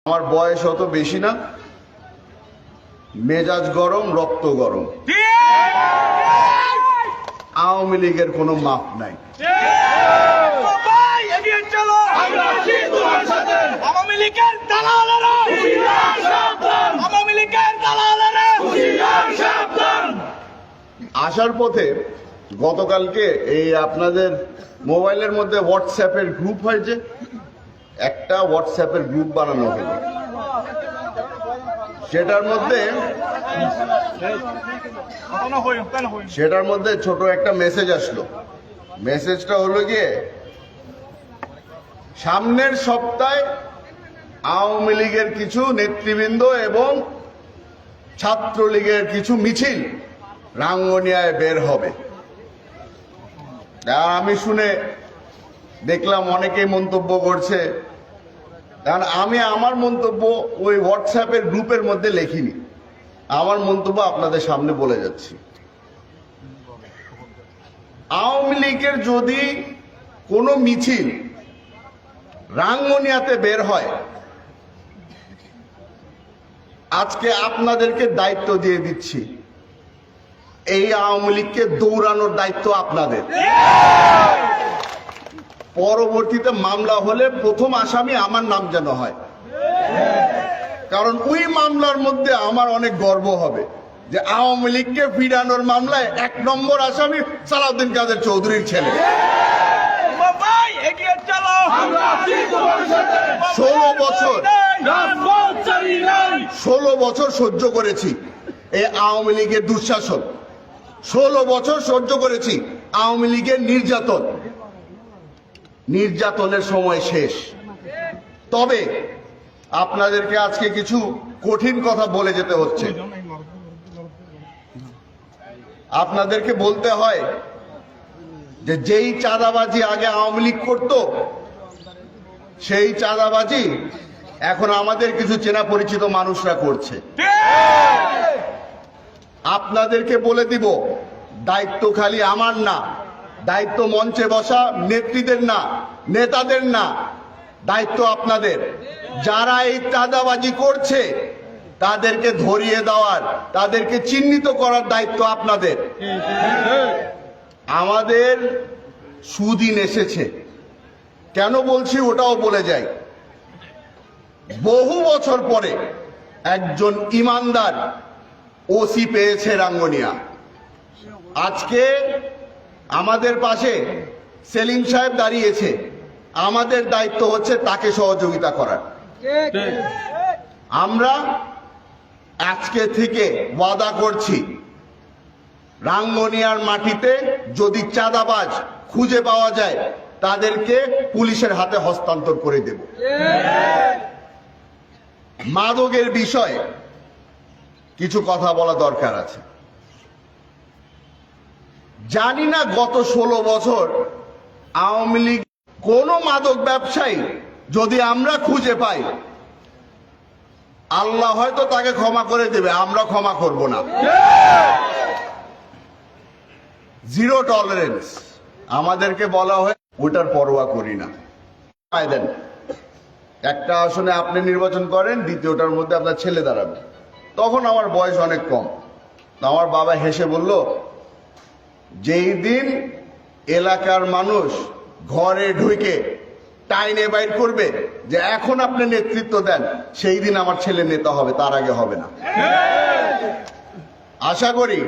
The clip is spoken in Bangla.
আমার বয়স অত বেশি না, মেজাজ গরম, রক্ত গরম। আওয়ামী লীগের কোনো মাপ নাই। আসার পথে গতকালকে এই আপনাদের মোবাইলের মধ্যে হোয়াটসঅ্যাপের গ্রুপ হয়েছে, একটা হোয়াটসঅ্যাপের গ্রুপ বানানো হলো। সেটার মধ্যে ছোট একটা মেসেজ আসলো। মেসেজটা হলো গিয়ে, সামনের সপ্তাহে আওয়ামী লীগের কিছু নেতৃবৃন্দ এবং ছাত্রলীগের কিছু মিছিল রাঙ্গুনিয়ায় বের হবে। আর আমি শুনে দেখলাম অনেকেই মন্তব্য করছে, কারণ আমি আমার মন্তব্য ওই হোয়াটসঅ্যাপের গ্রুপের মধ্যে লিখিনি, আমার মন্তব্য আপনাদের সামনে বলে যাচ্ছি। আওয়ামী লীগের যদি কোনো মিছিল রাঙ্গুনিয়াতে বের হয়, আজকে আপনাদেরকে দায়িত্ব দিয়ে দিচ্ছি, এই আওয়ামী লীগকে দৌড়ানোর দায়িত্ব আপনাদের। পরবর্তীতে মামলা হলে প্রথম আসামি আমার নাম যেন হয়, কারণ ওই মামলার মধ্যে আমার অনেক গর্ব হবে যে আওয়ামী লীগকে ফিরানোর মামলায় 1 নম্বর আসামি সালাউদ্দিন কাদের চৌধুরীর ছেলে। 16 বছর সহ্য করেছি এই আওয়ামী লীগের দুঃশাসন, 16 বছর সহ্য করেছি আওয়ামী লীগের নির্যাতনের সময় শেষ। তবে আপনাদেরকে আজকে কিছু কঠিন কথা বলে যেতে হচ্ছে। আপনাদেরকে বলতে হয় যে যেই চাঁদাবাজি আগে আওয়ামী লীগ করত, সেই চাঁদাবাজি এখন আমাদের কিছু চেনা পরিচিত মানুষরা করছে। আপনাদেরকে বলে দিব, দায়িত্ব খালি আমার না, দায়িত্ব মঞ্চে বসা নেত্রীদের না, নেতাদের না, দায়িত্ব আপনাদের। যারা এই চাঁদাবাজি করছে তাদেরকে ধরিয়ে দেওয়ার, তাদেরকে চিহ্নিত করার দায়িত্ব আপনাদের। আমাদের সুদিন এসেছে, কেন বলছি ওটাও বলে যাই। বহু বছর পরে একজন ইমানদার ওসি পেয়েছে রাঙ্গুনিয়া। আজকে আমাদের পাশে সেলিম সাহেব দাঁড়িয়েছে, আমাদের দায়িত্ব হচ্ছে তাকে সহযোগিতা করার। আমরা আজকে থেকে ওয়াদা করছি, রাঙ্গুনিয়ার মাটিতে যদি চাঁদাবাজ খুঁজে পাওয়া যায় তাদেরকে পুলিশের হাতে হস্তান্তর করে দেব। মাদকের বিষয়ে কিছু কথা বলা দরকার আছে। জানি না গত 16 বছর আওয়ামী লীগ কোন মাদক ব্যবসায়ী যদি আমরা খুঁজে পাই, আল্লাহ হয়তো তাকে ক্ষমা করে দেবে, আমরা ক্ষমা করব না। জিরো টলারেন্স আমাদেরকে বলা হয়, ওটার পরোয়া করি না। দেন একটা আসনে আপনি নির্বাচন করেন, দ্বিতীয়টার মধ্যে আপনার ছেলে দাঁড়াবে। তখন আমার বয়স অনেক কম। আমার বাবা হেসে বলল, যেই দিন এলাকার মানুষ ঘরে ঢুকে টাইনে বাইর করবে যে এখন আপনি নেতৃত্ব দেন, সেই দিন আমার ছেলে নেতা হবে, তার আগে হবে না। আশা করি